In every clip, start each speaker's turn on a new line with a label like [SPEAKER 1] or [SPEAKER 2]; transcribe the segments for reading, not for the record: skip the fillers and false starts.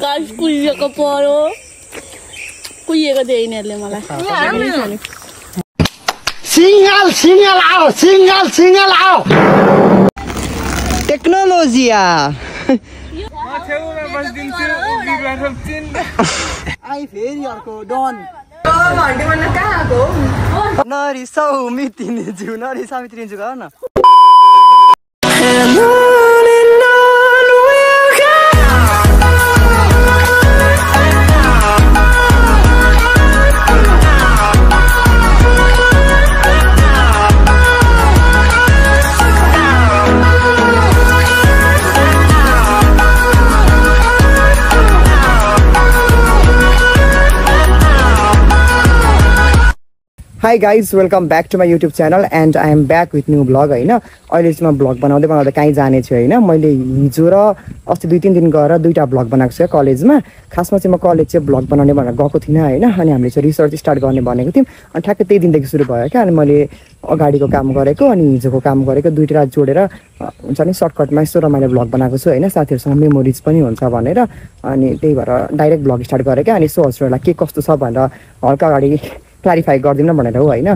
[SPEAKER 1] Guys कुहिएको पर्यो कुहिएको दिए यिनीहरूले मलाई
[SPEAKER 2] सिंगल सिंगल आओ सिंगल सिंगल आओ टेक्नोलोजी आई फेरि अर्को डन नरिसाउ मितिने जिउ नरिसाउ मितिने जिउ गर न Hi guys, welcome back to my YouTube channel and I am back with new vlog हैन अहिले चाहिँ म भ्लग बनाउँदै कहीँ जाने छु हैन मैले हिजो र अस्ति 2-3 दिन गएर दुईटा भ्लग बनाएको छु कलेजमा खासमा चाहिँ म कलेज चाहिँ भ्लग बनाउने भनेर गएको थिइन हैन अनि हामीले चाहिँ रिसर्च स्टार्ट गर्ने भनेको थियौं अनि ठ्याक्कै त्यही दिनदेखि सुरु भयो के अनि मैले अगाडिको काम गरेको अनि हिजोको काम गरेको दुईटा जोडेर हुन्छ नि सर्टकटमा यसो रमाइलो भ्लग बनाएको छु हैन साथीहरुसँग मेमोरिज पनि हुन्छ भनेर अनि त्यही भएर डाइरेक्ट भ्लग स्टार्ट गरेको अनि सो हजुरहरुलाई के कस्तो छ भनेर हल्का अगाडि क्ल्यारिफाई गर्दिन भनेर हो हैन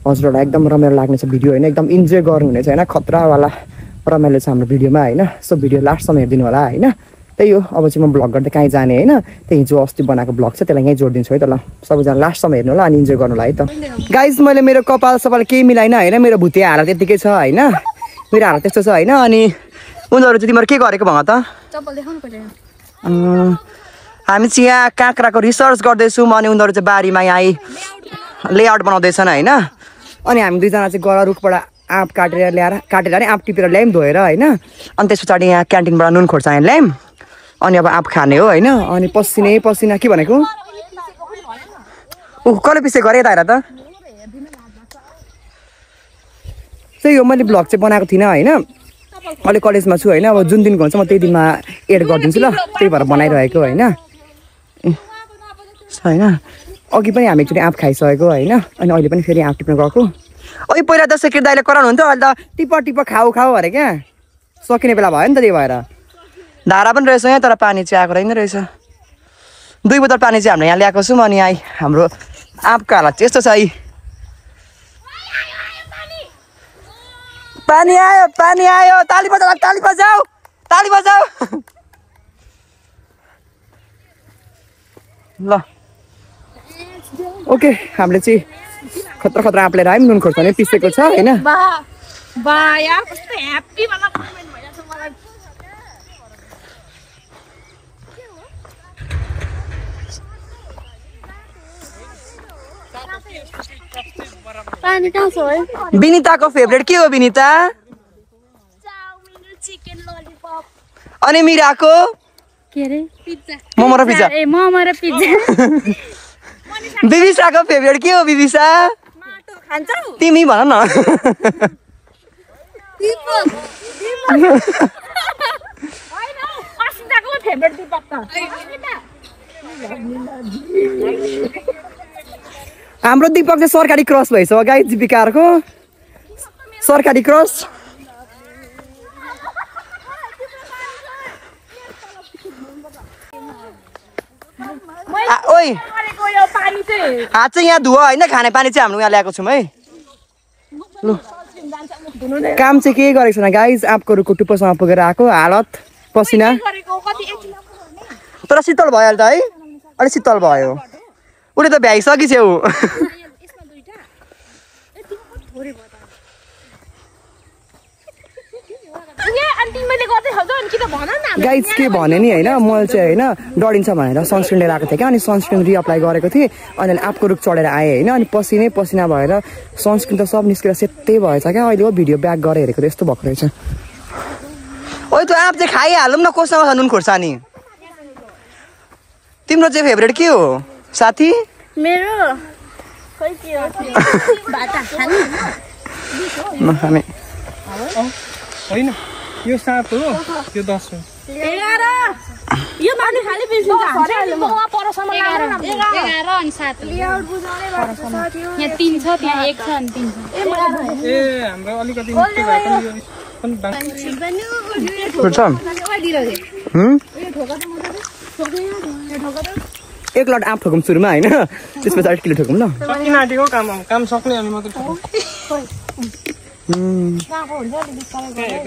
[SPEAKER 2] हजुरहरुलाई एकदम रमाइलो लाग्ने छ भिडियो हैन एकदम इन्जोय गर्नुहुनेछ हैन खतरा वाला रमाइलो छ हाम्रो भिडियोमा हैन सो भिडियो लास्टसम्म हेर्दिनु होला हैन त्यही हो अब चाहिँ म भ्लग गर्दै कहीँ जाने हैन त्यही जो अस्ति बनाएको भ्लग छ त्यसलाई यही जोड्दिन्छु है त ल सबैजना लास्टसम्म हेर्नु होला अनि इन्जोय गर्नुला है त गाइस मैले मेरो कपाल सपाल केही मिलाइन हैन मेरो भुते हारा त्यतिकै छ हैन मेरो हारा त्यस्तो छ हैन अनि उनीहरु चाहिँ तिम्रो के गरेको भङ त
[SPEAKER 1] चप्पल देखाउनु पर्यो
[SPEAKER 2] हामी चाहिँ यहाँ काँक्राको रिसर्च गर्दैछौँ अनि उनीहरु चाहिँ बारीमा यहाँ लेआउट बनाउँदैछन् हैन अनि हामी दुईजना चाहिँ गएर रुखबाट आँप काटेर नि आँप टिपेर ल्यायौँ धोएर हैन अनि त्यस पछाडि यहाँ क्यान्टिनबाट नुन खोर्सानी ल्यायौँ अनि अब आँप खाने हो हैन अनि पसिना के भनेको कसले पिसे गरे त त त्यही हो मैले भ्लग चाहिँ बनाएको थिइनँ हैन अहिले कलेजमा छु हैन अब जुन दिनको हुन्छ म त्यही दिनमा एड गरिदिन्छु ल त्यही भएर बनाइरहेको हैन हैन अघि पनि हामी एकचोटि आँप खाइसकेको हैन अनि अहिले पनि फेरि आँप टिप्न गएको ओइ पहिला त सेक्रेट दाइले कराउनुहुन्थ्यो अहिले त टिप खाऊ अरे क्या सकिने बेला भयो नि त त्यही भएर धारा पनि रहेछ यहाँ तर पानी चाहिँ आएको रहेन रहेछ 2 बोतल पानी चाहिँ हामीले यहाँ ल्याएको छौँ अनि यहाँ हाम्रो आँपको हालत चाहिँ यस्तो छ है पानी आयो ताली बजाऊ ल ओके हामीले चाहिँ खतरा आँप लिएर आयौँ नुन खोर्सानी पिसेको छ हैन
[SPEAKER 1] पानी कहाँ छ है
[SPEAKER 2] विनिताको फेभरेट के हो विनिता
[SPEAKER 1] चाउमिन चिकन ललिपप
[SPEAKER 2] अनि मिराको
[SPEAKER 1] के रे पिज्जा
[SPEAKER 2] मोमो र पिज्जा बिबिसाको फेभरेट के हो बिबिसा
[SPEAKER 1] माटो खान्छौ
[SPEAKER 2] तिमी भन न
[SPEAKER 1] दीपक हैन असिताको फेभरेट दीपक त
[SPEAKER 2] हाम्रो दीपक चाहिँ सरकारी क्रस भइछ गाइस दीपिकाको सरकारी क्रस ओइ हात चाहिँ यहाँ धुवा हैन खाने पानी चाहिँ हाम्रो यहाँ ल्याएको छौँ है लु काम चाहिँ के गरेको छैन गाइस आँपको रुखको टुप्पोसम्म पुगेर आएको हालत पसिना तर शीतल भयो अहिले त है अलि शीतल भयो उले त भ्याइसकिछौ गाइस के भने नि हैन मैले चाहिँ हैन डढिन्छ भनेर सनस्क्रिन लिएर आएको थिएँ क्या अनि सनस्क्रिन रिअप्लाई गरेको थिएँ अनि आँपको रुख चढेर आएँ हैन अनि पसिना भएर सनस्क्रिन त सब निस्केर सेतै भएछ क्या अहिले हो भिडियो ब्याक गरेर हेरेको त यस्तो भएको रहेछ ओइ त आँप चाहिँ खाइहालौँ न कोसँग छ नुन खोर्सानी तिम्रो चाहिँ फेभरेट के हो साथी
[SPEAKER 1] मेरो खै के हो भाटा खाने
[SPEAKER 2] नखाने
[SPEAKER 3] हैन यो 7 हो यो 10 हो
[SPEAKER 1] 11 यो माथि खाली बिर्सिन्छ हामी म परसम्म लाग्छ
[SPEAKER 4] 11 अनि 7
[SPEAKER 1] लेआउट बुझाउने भएको छ
[SPEAKER 4] यहाँ 3 छ त्यहाँ 1 छ अनि 3 छ
[SPEAKER 3] ए हाम्रो अलिकति मिस्टेक भएको यो
[SPEAKER 2] एक लट आँप ठोकौँ सुरुमा होइन त्यसपछि 8 किलो ठोकौँ ल
[SPEAKER 3] सकिन आँटेको काम सक्ने अनि मात्रै ठोकौँ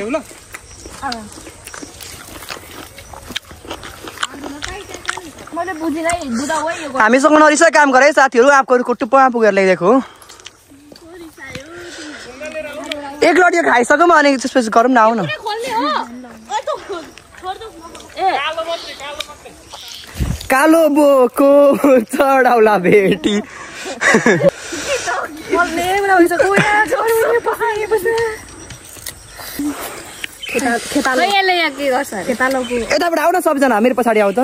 [SPEAKER 3] ल
[SPEAKER 2] हामीसँग नरिसा काम गरे साथीहरू आँपको टुप्पा पुगेर ल्याइदिएको हो एक लट यो खाइसक्यौँ अनि त्यसपछि गरौँ न आऊ न कालो बोको चढाउला बेटी यताबाट आऊ न सबजना मेरो पछाडि आऊ त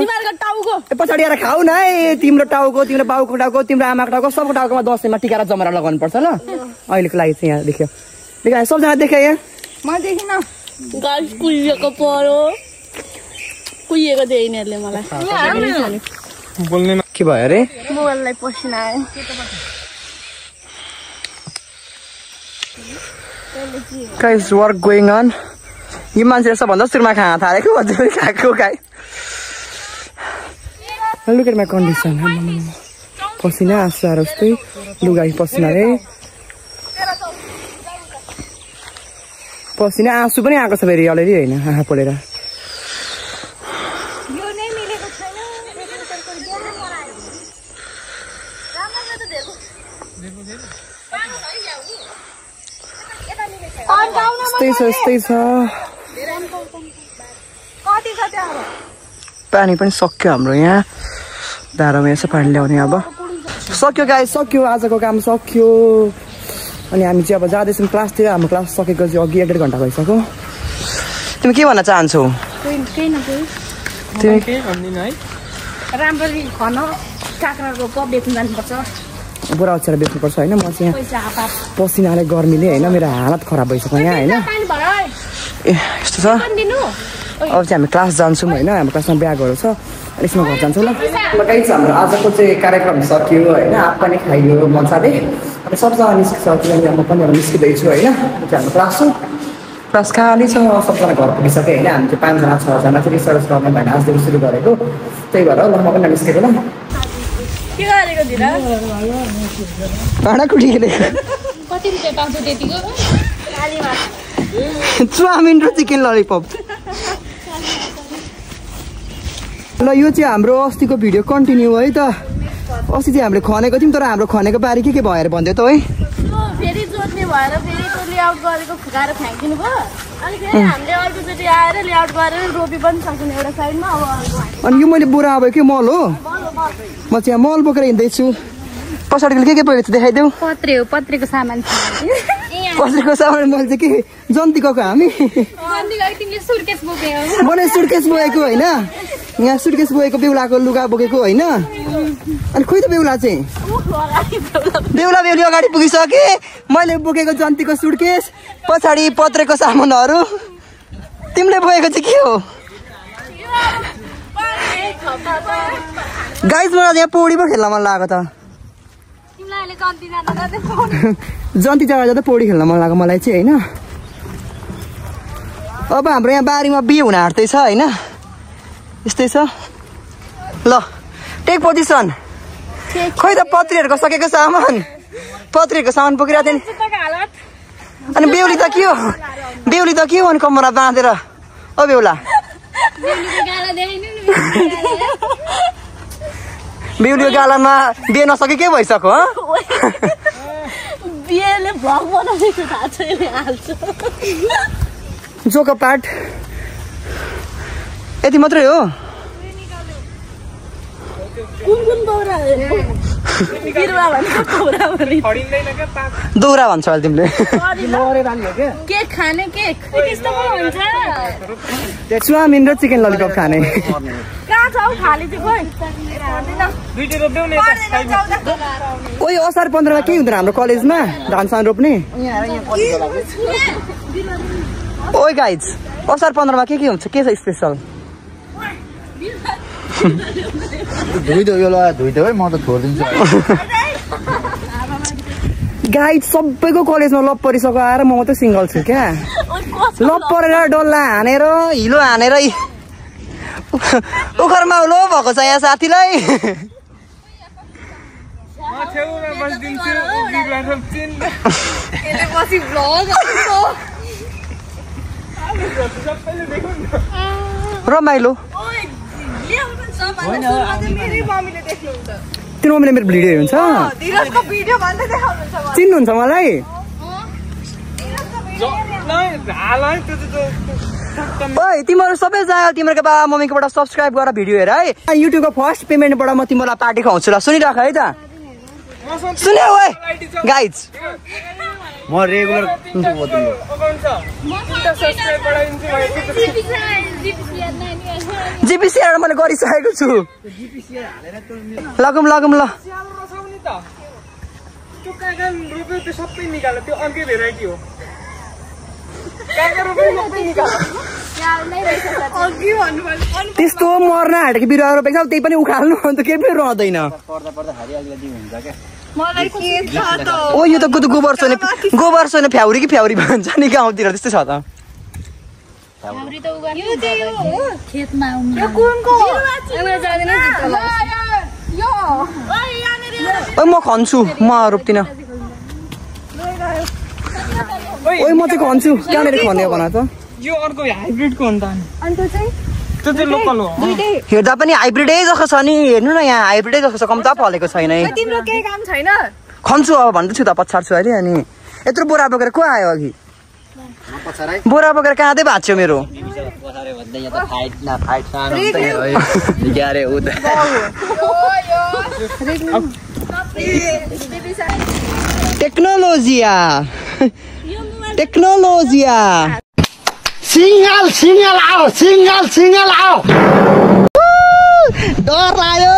[SPEAKER 2] पछाडि आएर खाऊ न है तिम्रो टाउको तिम्रो बाउको टाउको तिम्रो आमाको टाउको सबको टाउकोमा दसैँमा टिका र जमरा लगाउनु पर्छ ल अहिलेको लागि चाहिँ यहाँ देख्यो सबजना देखे यहाँ
[SPEAKER 1] म देखिन गाइस कुहिएको पर्यो कुहिएको थियो यिनीहरूले मलाई
[SPEAKER 3] बोल्ने
[SPEAKER 2] के भयो अरे
[SPEAKER 1] मोबाइललाई पसिना आयो
[SPEAKER 2] गाइस वर्क गोइङ अन यो मान्छेले सबभन्दा सुरुमा खाना थालेको हजुर खाएको गाई लुक एट माई कन्डिसन पसिना आँसु आएर जस्तै लुगा पसिना रे पसिना आँसु पनि आएको छ फेरि अलरेडी होइन आँखा पोलेर यस्तै छ पानी पनि सक्यो हाम्रो यहाँ धारामा यसो पानी ल्याउने अब सक्यो गाई सक्यो आजको काम सक्यो अनि हामी चाहिँ अब जाँदैछौँ क्लासतिर हाम्रो क्लास सकेको चाहिँ अघि 1.5 घन्टा भइसक्यो तिमी के भन्न चाहन्छौ
[SPEAKER 1] राम्ररी खन काँक्राको बेच्नु जानुपर्छ
[SPEAKER 2] बुढा अक्षर बेच्नुपर्छ होइन म चाहिँ यहाँ पसिनाले गर्मीले होइन मेरो हालत खराब भइसक्यो यहाँ होइन ए यस्तो छ अब चाहिँ हामी क्लास जान्छौँ होइन हाम्रो क्लासमा ब्यागहरू छ अनि यसमा घर जान्छौँ ल कहीँ छ हाम्रो आजको चाहिँ कार्यक्रम सक्यो होइन आँप पनि खाइयो मजाले अनि सबजना निस्किसक्यो म पनि निस्किँदैछु होइन हाम्रो क्लास छ क्लास खाली छ सबजना घर पुगिसक्यो होइन हामी चाहिँ 5 जना 6 जना चाहिँ रिसर्च गर्ने भएर आजदेखि सुरु गरेको त्यही भएर ल म पनि निस्केको ल भाँडाकुटी खेलेको
[SPEAKER 1] कति रुपियाँ पाउँछ त्यतिको
[SPEAKER 2] चाउमिन र चिकन ललिपप ल यो चाहिँ हाम्रो अस्तिको भिडियो कन्टिन्यू है त अस्ति चाहिँ हामीले खनेको थियौँ तर हाम्रो खनेको बारी के भएर भन्दै त है
[SPEAKER 1] फेरि जोत्ने भएर फेरि त्यो लेआउट गरेको फुकाएर फ्याँकिदिनु भयो अनि फेरि हामीले अर्कोचोटि आएर लेआउट गरेर रोपी पनि सक्छौँ एउटा साइडमा अब
[SPEAKER 2] अनि यो मैले बोरा अब के मल हो म चाहिँ मल बोकेर हिँड्दैछु पछाडिको के बोकेको छु देखाइदेऊ
[SPEAKER 1] पत्रेको सामान
[SPEAKER 2] पत्रेको सामान मैले चाहिँ के जन्तीको हामी मैले सुटकेस बोकेको होइन यहाँ सुटकेस बोकेको बेहुलाको लुगा बोकेको होइन अनि खोइ त बेहुला चाहिँ बेहुला बेहुली अगाडि पुगिसके मैले बोकेको जन्तीको सुटकेस पछाडि पत्रेको सामानहरू तिमीले बोकेको चाहिँ के हो गाइस मलाई यहाँ पौडी पो खेल्न मन लाग्यो त जन्ती जग्गा जाँदा पौडी खेल्न मन लाग्यो मलाई चाहिँ होइन अब हाम्रो यहाँ बारीमा बिहे हुन आँट्दैछ होइन यस्तै छ ल टेक पोजिसन खोइ त पत्रीहरूको सकेको सामान पत्रीहरूको सामान बोकिरहेको थिएँ अनि बेहुली त के हो अनि कम्मरमा बाँधेर ओ बेहुला बेहुलीको गालामा बिहे नसके के भइसक्यो
[SPEAKER 1] बिहेले भ्लग बनाउनेको थाहा छैन हाल्छ
[SPEAKER 2] जोको पार्ट यति मात्रै हो
[SPEAKER 1] कुन बौरा
[SPEAKER 2] दौरा भन्छ अहिले तिमीले
[SPEAKER 1] केक खाने केक त्यस्तो पो हुन्छ
[SPEAKER 2] चाउमिन र चिकन ललिपप खाने
[SPEAKER 1] कहाँ छ खाली चाहिँ
[SPEAKER 2] ओ यो असार 15मा के हुँदैन हाम्रो कलेजमा धान सान रोप्ने ओइ गाइज असार 15मा के हुन्छ के छ स्पेसल
[SPEAKER 4] धुइदेऊ है म त छोडिदिन्छु
[SPEAKER 2] गाइड सबैको कलेजमा लभ परिसक्यो आएर म मात्रै सिङ्गल छु क्या लपरेर डल्ला हानेर हिलो हानेर उखरमा उलो भएको छ यहाँ साथीलाई। रमाइलो तिम्रो मम्मीले मेरो भिडियो हुन्छ चिन्नुहुन्छ मलाई? ओइ तिमीहरू सबै जागा तिमीहरूको बाबा मम्मीकोबाट सब्सक्राइब गरेर भिडियो हेर है। युट्युबको फर्स्ट पेमेन्टबाट म तिमीलाई पार्टी खुवाउँछु ल, सुनिराख है त। सुन्यो ओए गाइज
[SPEAKER 4] म रेगुलर
[SPEAKER 2] जिपिसिआर मैले गरिसकेको छु। लगौँ लगौँ ल। त्यस्तो मर्न हाटेको बिरुवा रोपेको त्यही पनि उखाल्नु अन्त केही पनि रहँदैन। ओ यो त गोबर सोने फ्याउरी कि फ्याउरी भन्छ नि गाउँतिर त्यस्तै छ त। म खन्छु म रोप्दिनँ। ओइ म चाहिँ खन्छु कहाँनिर खन्यो भन त।
[SPEAKER 3] यो अर्को हाइब्रिडको हो नि त अनि त्यो चाहिँ लोकल हो।
[SPEAKER 2] हेर्दा पनि हाइब्रिडै जस्तो छ नि, हेर्नु न यहाँ हाइब्रिडै जस्तो छ, कम्ता फलेको छैन है।
[SPEAKER 1] तिम्रो केही काम छैन?
[SPEAKER 2] खन्छु अब भन्दैछु त पछाड्छु अहिले। अनि यत्रो बोरा बोकेर को आयो अघि? बोरा बोकेर कहाँदै भाँच्यो मेरो। टेक्नोलोजिया टेक्नोलोजिया
[SPEAKER 4] सिंगल आओ
[SPEAKER 2] डर लाग्यो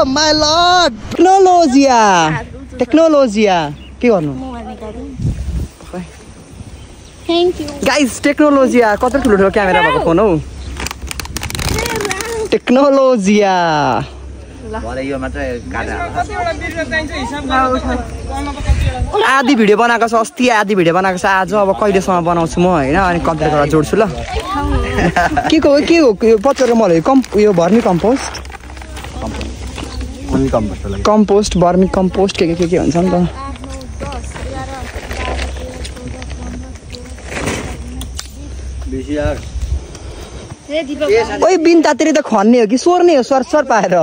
[SPEAKER 2] माय लर्ड। टेक्नोलोजिया के गर्नु गाइज? टेक्नोलोजिया कत्रो ठुलो ठुलो क्यामेरा भएको फोन हौ। टेक्नोलोजिया आधी भिडियो बनाएको छ, अस्ति आधी भिडियो बनाएको छ, आज अब कहिलेसम्म बनाउँछु म होइन। अनि कम्प्लिट गरेर जोड्छु ल। के हो यो पचर मल यो भर्मी कम्पोस्ट भर्मी कम्पोस्ट के हुन्छ नि त। ओइ बिन तातेरी त खन्ने हो कि सोर्ने हो? सर पाएर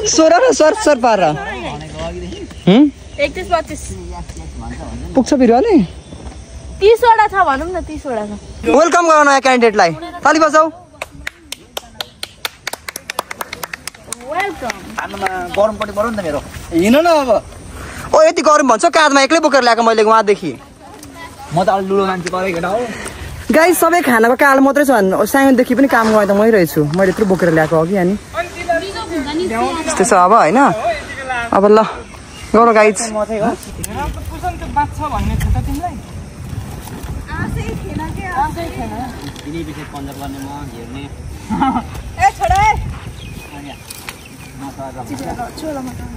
[SPEAKER 2] सोर र सर पाएर
[SPEAKER 1] 31-32
[SPEAKER 2] पुग्छ बिरुवाले?
[SPEAKER 1] 30 वटा छ भनौँ न, 30 वटा छ।
[SPEAKER 2] वेलकम गरौँ नयाँ क्यान्डिडेटलाई, ताली बजाऊ।
[SPEAKER 4] गरमपट्टि बरौँ नि त मेरो हिँड न अब।
[SPEAKER 2] ओ यति गरम भन्छ काँधमा एक्लै बोकेर ल्याएको मैले उहाँदेखि।
[SPEAKER 4] म त अलि लुलो मान्छे परेको केटा हो।
[SPEAKER 2] गाई सबै खानाको काल मात्रै छन्, सानोदेखि पनि काम गर्दा मै रहेछु। मैले यत्रो बोकेर ल्याएको अघि। अनि त्यस्तै छ अब होइन। अब ल गर गाइज।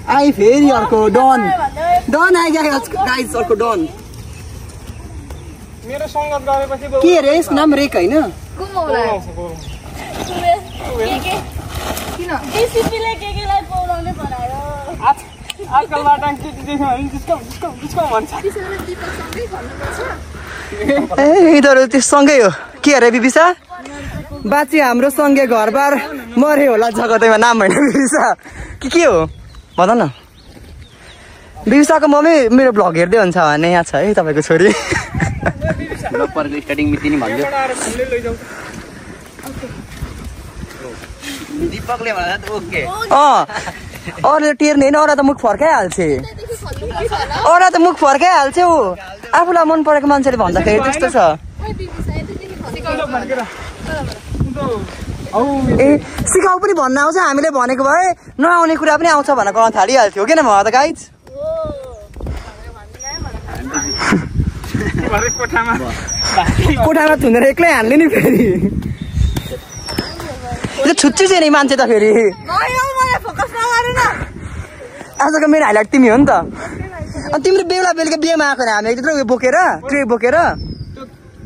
[SPEAKER 2] आई फेरि अर्को डन आइगयो गाइज, अर्को डन।
[SPEAKER 3] मेरो संगत गरेपछि
[SPEAKER 2] के रे यसको नाम रेक होइन? यिनीहरू त्यो सँगै हो के अरे बिबिसा? बाची हाम्रो सँगै घरबार मरे होला जगतैमा नाम होइन बिबिसा के हो भन न। बिबिसाको मम्मी मेरो भ्लग हेर्दै हुन्छ भने यहाँ छ है तपाईँको छोरी।
[SPEAKER 4] स्टार्टिङ मिति नि भन्यो दीपकले भन्दा त ओके।
[SPEAKER 2] अरूले टेर्ने होइन, अरू त मुख फर्काइहाल्छ। अरू त मुख फर्काइहाल्छ ऊ। आफूलाई मन परेको मान्छेले भन्दाखेरि त्यस्तो छ। ए सिकाउ पनि भन्न आउँछ, हामीले भनेको भए नआउने कुरा पनि आउँछ भनेर गर्न थालिहाल्थ्यो किन भन त गाइज? कोठामा थुनेर एक्लै हान्ने नि फेरि छुच्ची चाहिँ नि मान्छे त फेरि। आजको मेरो हाइलाइट तिमी हो नि त। तिम्रो बेला बेलुका बिहेमा आएको नि हामी त्यत्रो उयो बोकेर ट्रे बोकेर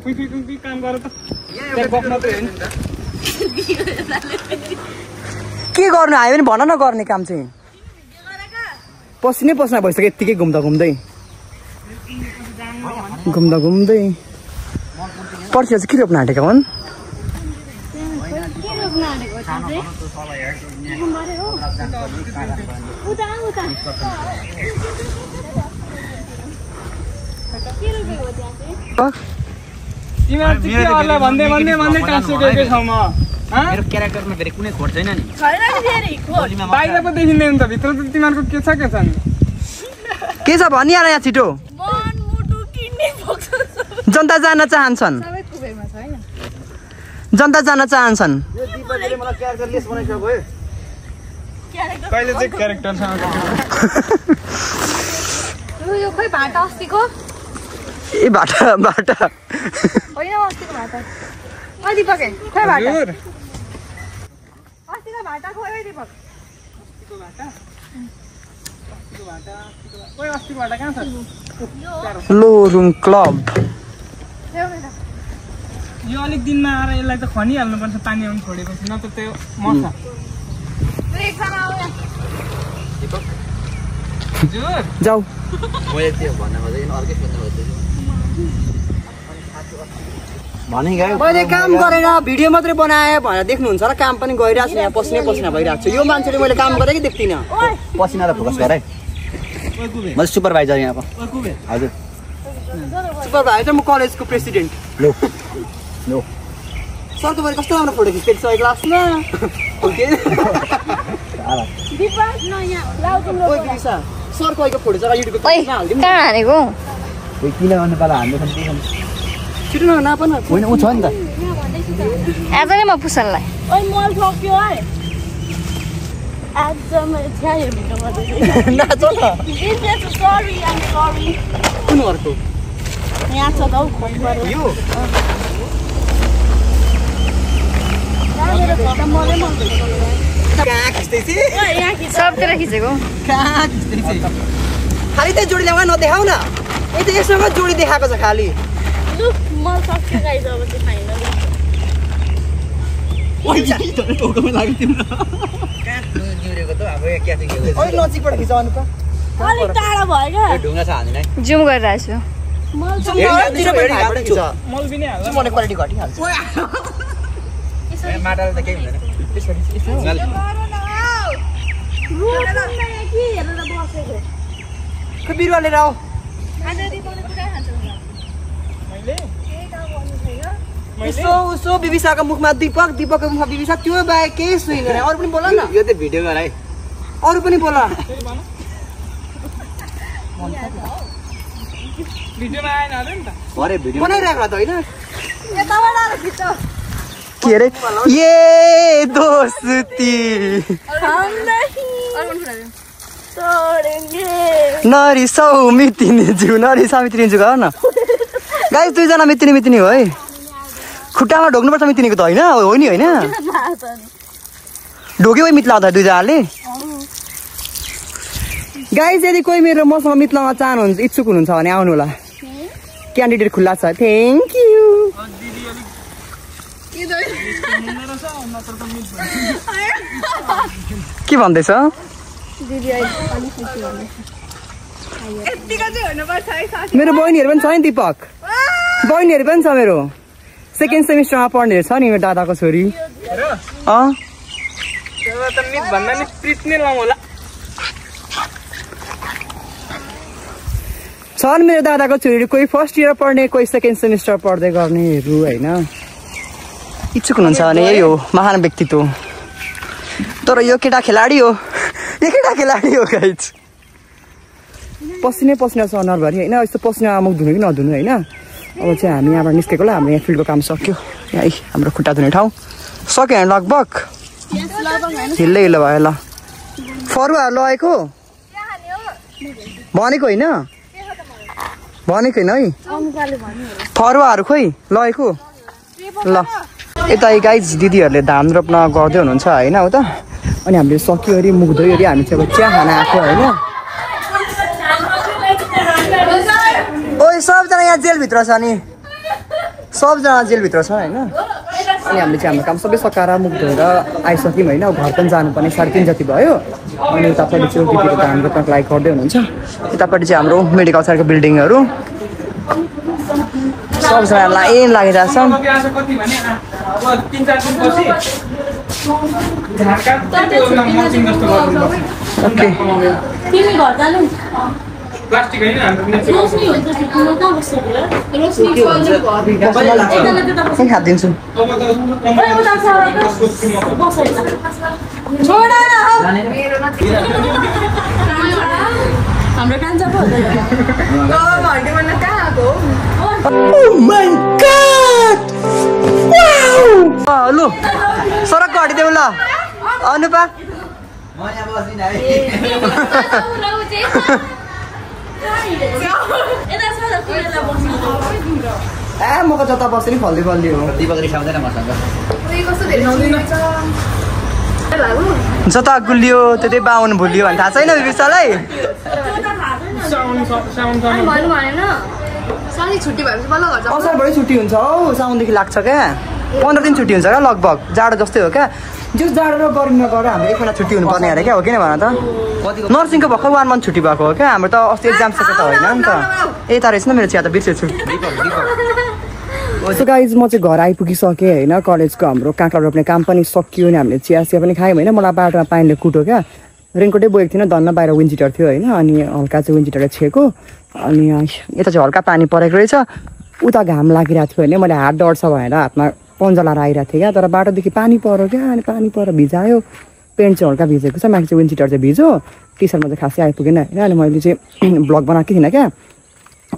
[SPEAKER 3] कुई काम गर त त्यहाँ गफ मात्रै होइन
[SPEAKER 2] के गर्नु आयो भने भन न गर्ने काम चाहिँ पसिनै पसिना भइसक्यो यत्तिकै घुम्दा घुम्दै पर्सि चाहिँ के रोप्न आँटेका हुन्
[SPEAKER 3] तिमीहरू चाहिँ अरूलाई भन्दै टाँसिसकेकै छौ म
[SPEAKER 4] मेरो क्यारेक्टरमा फेरि कुनै खोट छैन नि
[SPEAKER 3] बाहिर पो देखिँदैन त भित्र त तिमीहरूको के छ
[SPEAKER 2] के छ भनिहाल यहाँ छिटो जनता जान चाहन्छन्
[SPEAKER 3] कहिले चाहिँ क्यारेक्टरसँग
[SPEAKER 1] यो खोइ भाटा अस्तिको
[SPEAKER 2] ए भाटा
[SPEAKER 1] होइन अस्तिको भाटा दिपक खोइ भाटा अस्तिको भाटा खोइ दिपक
[SPEAKER 3] अस्तिको भाटा कहाँ छ
[SPEAKER 2] लोरुङ क्लब
[SPEAKER 3] यो अलिक दिनमा आएर यसलाई त खनिहाल्नुपर्छ पानी आउनु छोडेपछि न त त्यो मर्छ
[SPEAKER 2] जाऊ
[SPEAKER 4] मैले त्यो भन्न खोजेँ अर्कै सोध्न खोज्दैछु भनेको
[SPEAKER 2] मैले काम गरेन भिडियो मात्रै बनाएँ भनेर देख्नुहुन्छ र काम पनि गरिरहेको छु यहाँ पसिना भइरहेको छु यो मान्छेले मैले काम गरेकै देख्दिनँ
[SPEAKER 4] पसिना र फोकस गर है म सुपरभाइजर यहाँको हजुर
[SPEAKER 2] सुपरभाइजर म कलेजको प्रेसिडेन्ट
[SPEAKER 4] लो
[SPEAKER 2] सरको मैले कस्तो राम्रो फोटो खिचेको छ क्लासमा सरको अहिले फोटो चाहिँ युट्युबको
[SPEAKER 1] कहाँ हानेको
[SPEAKER 4] किन गर्नु पाला हाम्रो
[SPEAKER 2] छिटो नपन
[SPEAKER 4] होइन ऊ छ नि त
[SPEAKER 1] आज नै म पुसनलाई मल सक्यो है आज मैले त्यहाँ यो भिडियो
[SPEAKER 2] नाच न
[SPEAKER 1] सरी
[SPEAKER 2] कुन अर्को
[SPEAKER 1] यहाँ छ त हौ
[SPEAKER 2] यो कहाँ खिच्दैछ
[SPEAKER 1] सबतिर खिचेको
[SPEAKER 2] कहाँ खिच्दैछ खालि त्यही जोडी ल्याउन नदेखाउ न यता यससँग जोडी देखाएको छ खालि
[SPEAKER 1] मल सक्यो गाइज अब चाहिँ फाइनल
[SPEAKER 2] नजिकबाट खिचाउनु त
[SPEAKER 1] अलिक टाढा भयो क्या
[SPEAKER 4] ढुङ्गा छ हाल्दैन है
[SPEAKER 1] जुम गरिरहेको छु
[SPEAKER 3] मल पनि हाल्छ
[SPEAKER 2] क्वालिटी घटिहाल्छ
[SPEAKER 4] माटाले त केही हुँदैन
[SPEAKER 2] बिरुवा लिएर आऊ उसो बिबिसाको मुखमा दीपकको मुखमा बिबिसा त्यो बाहेक केही सुइँदैन अरू पनि बोला न
[SPEAKER 4] यो त भिडियो गर है
[SPEAKER 2] अरू पनि बोला
[SPEAKER 3] भिडियोमा आएन अरे नि त
[SPEAKER 4] भरे भिडियो
[SPEAKER 2] बनाइरहेको त होइन
[SPEAKER 1] के
[SPEAKER 2] अरे ये दोस्ती नरिसाउ मितिनीज्यू गर न गाइस दुईजना मितिनी हो है खुट्टामा ढोक्नुपर्छ मितिनीको त होइन हो नि होइन ढोक्यो मितलाउँदा दुईजनाले गाइस यदि कोही मेरो मसँग मितलाउन चाहनुहुन्छ इच्छुक हुनुहुन्छ भने आउनु होला क्यान्डिडेट खुल्ला छ थ्याङ्क यू के भन्दैछ मेरो बहिनीहरू पनि छ नि दिपक बहिनीहरू पनि छ मेरो सेकेन्ड सेमिस्टरमा पढ्ने छ नि मेरो दादाको छोरी छन् मेरो दादाको छोरीहरू कोही फर्स्ट इयर पढ्ने कोही सेकेन्ड सेमिस्टर पढ्दै गर्नेहरू होइन इच्छुक हुनुहुन्छ भने यही हो महान व्यक्तित्व तर यो केटा खेलाडी हो गाइज पसिनै पसिना छ अनुहारभरि होइन यस्तो पसिना मुख धुनु कि नधुनु होइन अब चाहिँ हामी यहाँबाट निस्केको ल हाम्रो यहाँ फिल्डको काम सक्यो यहाँ हाम्रो खुट्टा धुने ठाउँ सक्यो होइन लगभग हिल्लै हिलो भयो ल फरुवाहरू लगाएको भनेको होइन है फरुवाहरू खोइ लगेको ल यता गाइज दिदीहरूले धान रोप्न गर्दै हुनुहुन्छ होइन हो त अनि हामीले सक्यो अरे मुख धोयो अरे हामी चाहिँ अब चिया खान आएको होइन ओइ सबजना यहाँ जेलभित्र छ नि सबजना जेलभित्र छ होइन अनि हामीले चाहिँ हाम्रो काम सबै सकाएर मुख धोएर आइसक्यौँ होइन घर पनि जानुपर्ने 3:30 जति भयो अनि उतापट्टि चाहिँ दिदीहरू त हाम्रो तक लाइक गर्दै हुनुहुन्छ यतापट्टि चाहिँ हाम्रो मेडिकल साइडको बिल्डिङहरू सबजना लाइन लागिरहेको छ
[SPEAKER 3] कति भने अब 3-4 दिनपछि झारका मल्चिङ जस्तो गर्नुपर्छ
[SPEAKER 2] ओके
[SPEAKER 1] तिमी घर जानु
[SPEAKER 3] प्लास्टिक हैन हाम्रो
[SPEAKER 1] रोशनी हुन्छ तिम्रो कहाँ बस्छ रोशनी
[SPEAKER 2] म खादिन्छु
[SPEAKER 1] हाम्रो कान्छा पो
[SPEAKER 2] लु सडकको हटिदेऊ ल अनुपा म त जता बस्छु नि फल्दी फल्दी हो
[SPEAKER 4] दिपक रिसाउँदैन मसँग
[SPEAKER 2] जता गुलियो त्यतै बाहुन भुलियो भने थाहा छैन विशालाई असारबाटै छुट्टी हुन्छ हौ साउनदेखि लाग्छ क्या 15 दिन छुट्टी हुन्छ क्या लगभग जाडो जस्तै हो क्या जो जाडो र गर्मी नगरेर हाम्रो एक महिना छुट्टी हुनुपर्ने अरे क्या हो किन भन त नर्सिङको भर्खर 1 मन्थ छुट्टी भएको हो क्या हाम्रो त अस्ति एक्जाम सकेको त होइन नि त यता रहेछ न मेरो चिया त बिर्सेछु सो गाइज म चाहिँ घर आइपुगिसकेँ होइन कलेजको हाम्रो काँक्रा रोप्ने काम पनि सकियो नि हामीले चिया पनि खायौँ होइन मलाई बाटोमा पानीले कुट्यो क्या रेनकोटै बोकेको थिएन धन्न बाहिर विन्ड चिटर थियो होइन अनि हल्का चाहिँ विन्ड चिटरले छेको अनि यता चाहिँ हल्का पानी परेको रहेछ उता घाम लागिरहेको थियो होइन मैले हात डढ्छ भनेर हातमा पन्जा लाएर आइरहेको थिएँ क्या तर बाटोदेखि पानी पऱ्यो क्या अनि पानी परेर भिजायो पेन्ट चाहिँ हल्का भिजेको छ माथि चाहिँ विन्ड चिटर चाहिँ भिजो टी सर्टमा चाहिँ खासै आइपुगेन होइन अनि मैले चाहिँ ब्लग बनाएको थिइनँ क्या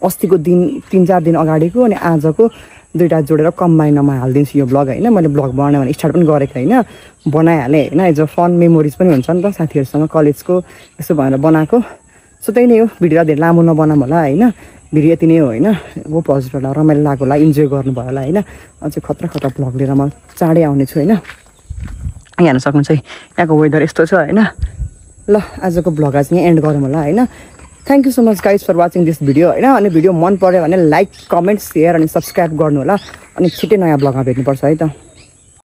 [SPEAKER 2] अस्तिको दिन 3-4 दिन अगाडिको अनि आजको दुईवटा जोडेर कम्बाइनमा हालिदिन्छु यो ब्लग होइन मैले ब्लग बनाएँ भने स्टार्ट पनि गरेको होइन बनाइहालेँ होइन एज अ फन मेमोरिज पनि हुन्छ नि त साथीहरूसँग कलेजको यसो भनेर बनाएको सो त्यही नै हो भिडियो धेरै लामो नबनाऊँ होला होइन भिडियो यति नै हो होइन वो हजुरहरूलाई रमाइलो लाग्यो होला इन्जोय गर्नुभयो होला होइन अझै खतरा खतरा ब्लग लिएर म चाँडै आउने छु होइन यहाँ हेर्न सक्नुहुन्छ है यहाँको वेदर यस्तो छ होइन ल आजको ब्लग आज यहीँ एन्ड गरौँ होला होइन thank you so much guys for watching this video होइन अनि भिडियो मन पऱ्यो भने लाइक कमेन्ट सेयर अनि सब्सक्राइब गर्नु होला अनि छिट्टै नयाँ ब्लगमा भेट्नुपर्छ है त